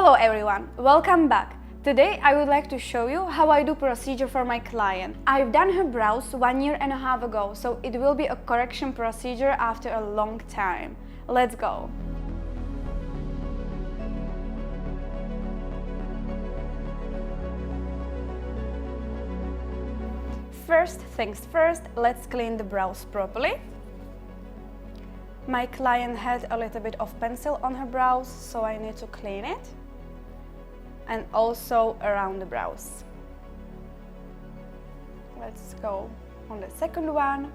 Hello everyone, welcome back. Today I would like to show you how I do procedure for my client. I've done her brows 1.5 years ago, so it will be a correction procedure after a long time. Let's go. First things first, let's clean the brows properly. My client had a little bit of pencil on her brows, so I need to clean it. And also around the brows. Let's go on the second one.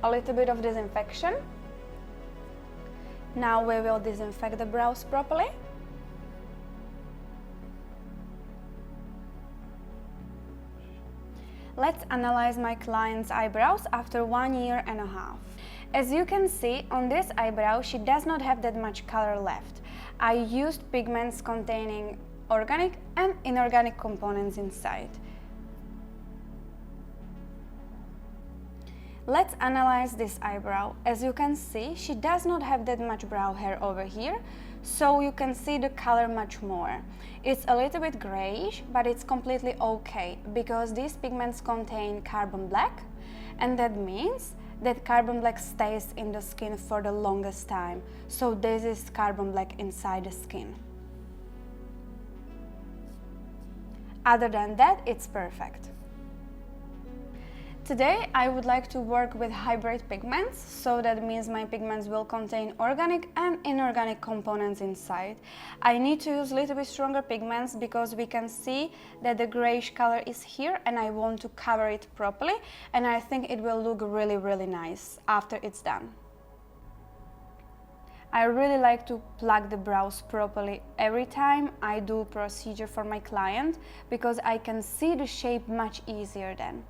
A little bit of disinfection. Now we will disinfect the brows properly. Let's analyze my client's eyebrows after 1.5 years. As you can see, on this eyebrow she does not have that much color left. I used pigments containing organic and inorganic components inside. Let's analyze this eyebrow. As you can see, she does not have that much brow hair over here, so you can see the color much more. It's a little bit grayish, but it's completely okay because these pigments contain carbon black, and that means that carbon black stays in the skin for the longest time. So this is carbon black inside the skin. Other than that, it's perfect. Today I would like to work with hybrid pigments, so that means my pigments will contain organic and inorganic components inside. I need to use a little bit stronger pigments because we can see that the grayish color is here and I want to cover it properly, and I think it will look really nice after it's done. I really like to plug the brows properly every time I do procedure for my client because I can see the shape much easier then.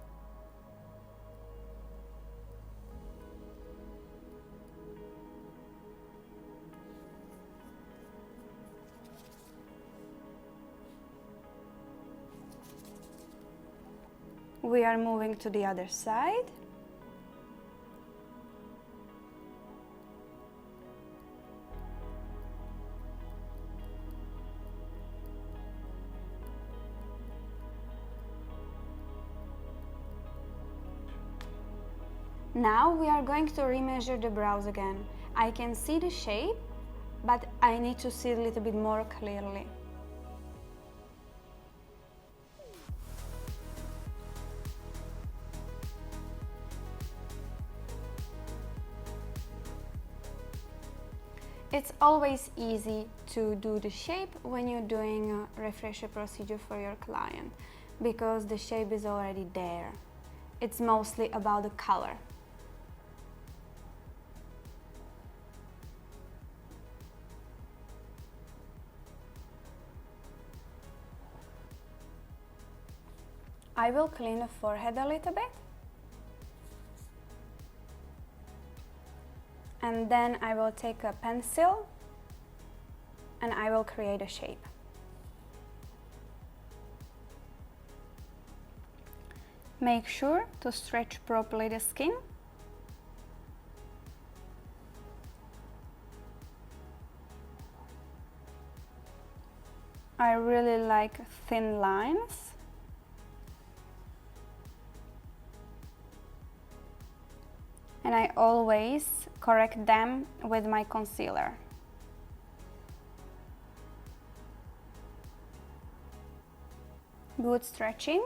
We are moving to the other side. Now we are going to remeasure the brows again. I can see the shape, but I need to see it a little bit more clearly. It's always easy to do the shape when you're doing a refresher procedure for your client because the shape is already there. It's mostly about the color. I will clean the forehead a little bit. And then I will take a pencil and I will create a shape. Make sure to stretch properly the skin. I really like thin lines. And I always correct them with my concealer. Good stretching.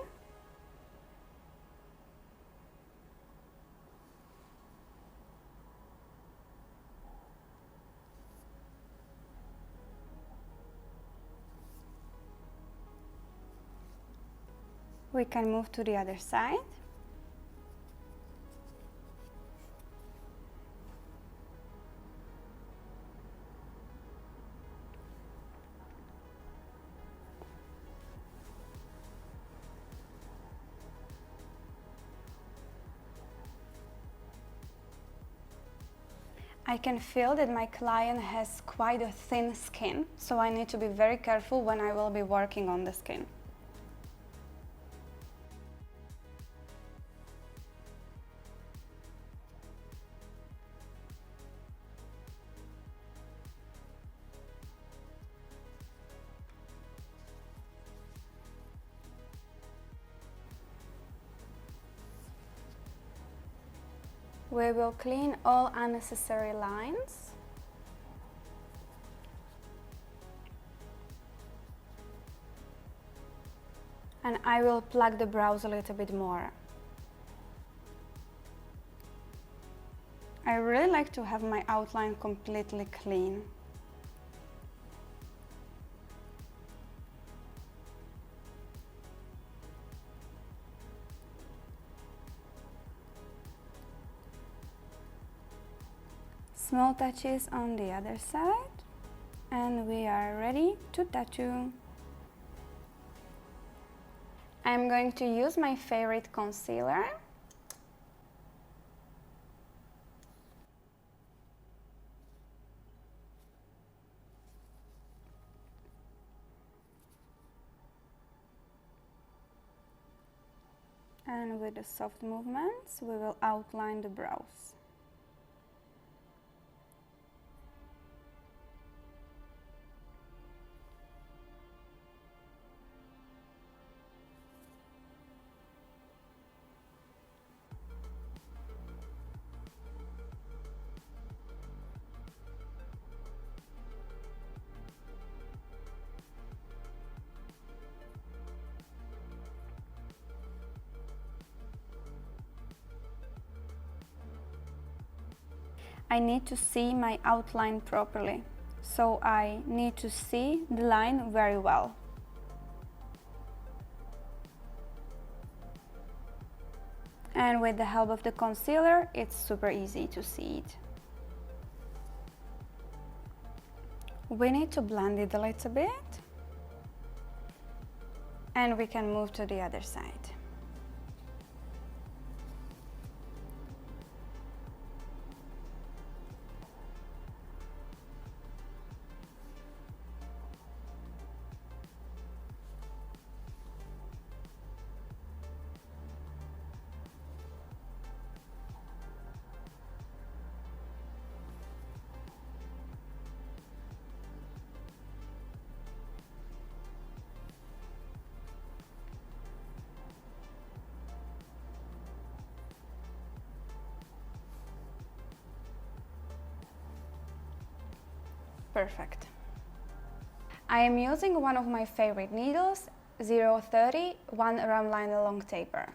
We can move to the other side. I can feel that my client has quite a thin skin, so I need to be very careful when I will be working on the skin. We will clean all unnecessary lines. And I will plug the brows a little bit more. I really like to have my outline completely clean. Small touches on the other side, and we are ready to tattoo. I'm going to use my favorite concealer. And with the soft movements, we will outline the brows. I need to see my outline properly, so I need to see the line very well. And with the help of the concealer, it's super easy to see it. We need to blend it a little bit, and we can move to the other side. Perfect. I am using one of my favorite needles, 030 1 round liner long taper.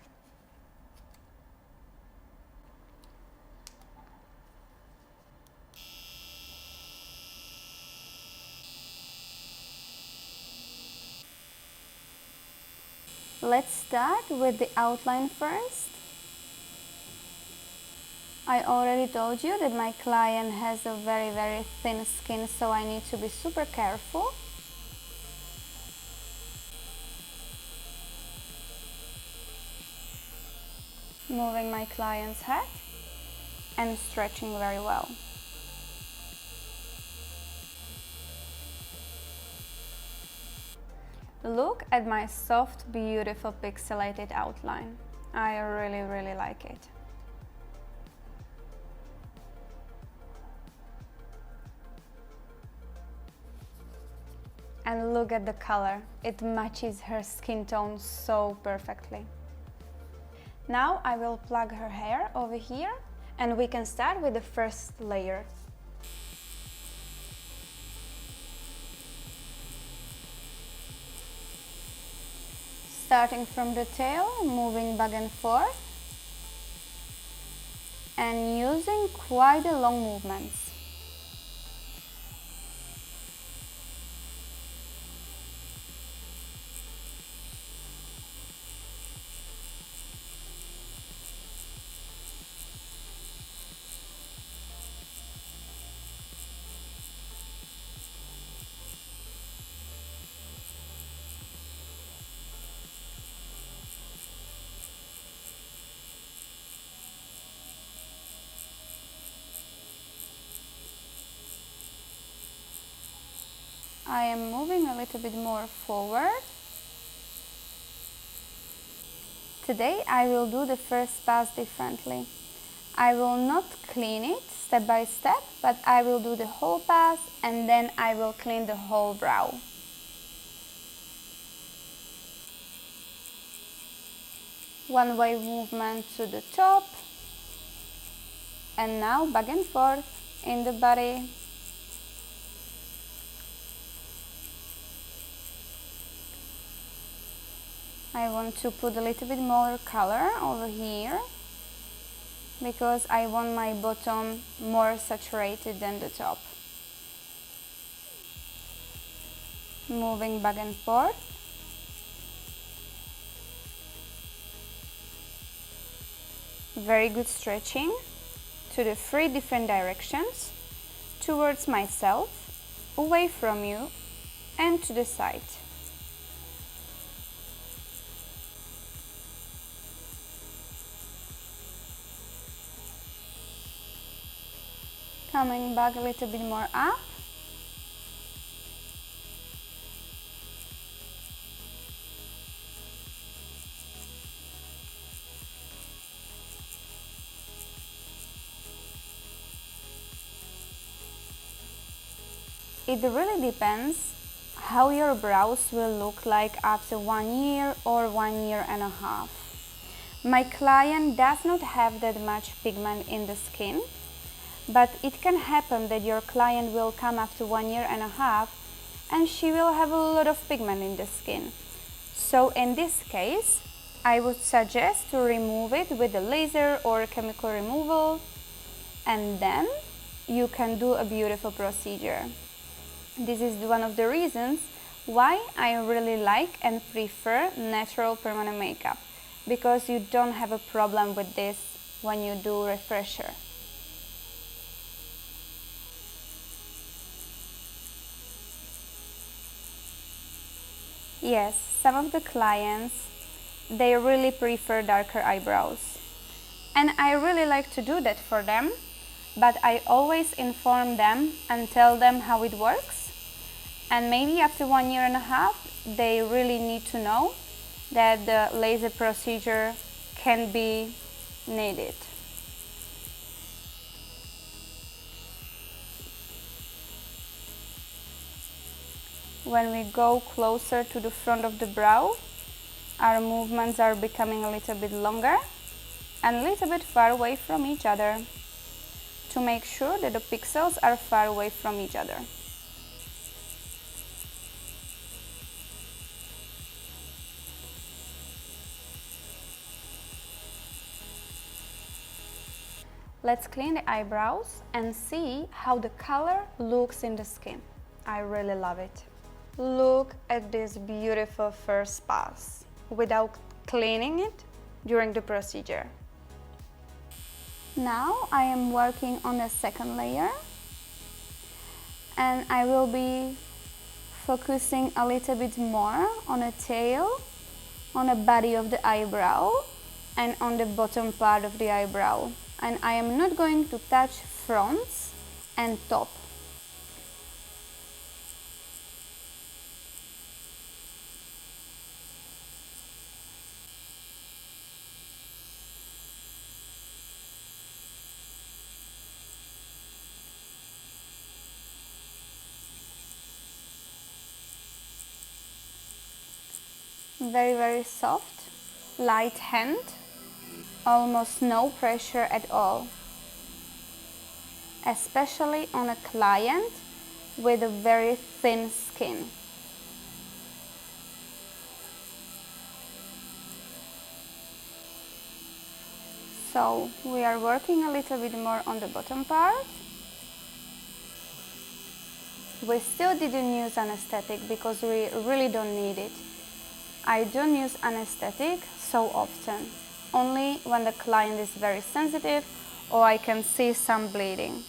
Let's start with the outline first. I already told you that my client has a very thin skin, so I need to be super careful. Moving my client's head and stretching very well. Look at my soft, beautiful pixelated outline. I really like it. And look at the color. It matches her skin tone so perfectly. Now I will plug her hair over here, and we can start with the first layer. Starting from the tail, moving back and forth, and using quite a long movements. I am moving a little bit more forward. Today I will do the first pass differently. I will not clean it step by step, but I will do the whole pass and then I will clean the whole brow. One wave movement to the top, And now back and forth in the body. I want to put a little bit more color over here because I want my bottom more saturated than the top. Moving back and forth. Very good stretching to the 3 different directions, towards myself, away from you, and to the side. Coming back a little bit more up. It really depends how your brows will look like after 1 year or 1 year and a half. My client does not have that much pigment in the skin, but it can happen that your client will come after 1 year and a half and she will have a lot of pigment in the skin. So in this case, I would suggest to remove it with a laser or a chemical removal, and then you can do a beautiful procedure. This is one of the reasons why I really like and prefer natural permanent makeup, because you don't have a problem with this when you do refresher. Yes, some of the clients, they really prefer darker eyebrows. And I really like to do that for them, but I always inform them and tell them how it works. And maybe after 1 year and a half, they really need to know that the laser procedure can be needed. When we go closer to the front of the brow, our movements are becoming a little bit longer and a little bit far away from each other, to make sure that the pixels are far away from each other. Let's clean the eyebrows and see how the color looks in the skin. I really love it. Look at this beautiful first pass without cleaning it during the procedure. Now I am working on the second layer, and I will be focusing a little bit more on a tail, on the body of the eyebrow, and on the bottom part of the eyebrow. And I am not going to touch fronts and top. Very, very soft, light hand, almost no pressure at all, especially on a client with a very thin skin. So we are working a little bit more on the bottom part. We still didn't use anesthetic because we really don't need it. I don't use anesthetic so often, only when the client is very sensitive or I can see some bleeding.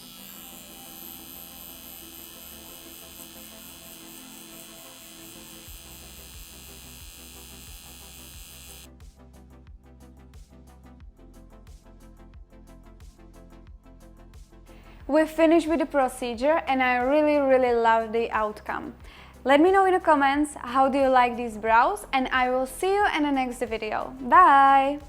We're finished with the procedure and I really love the outcome. Let me know in the comments how do you like these brows, and I will see you in the next video. Bye!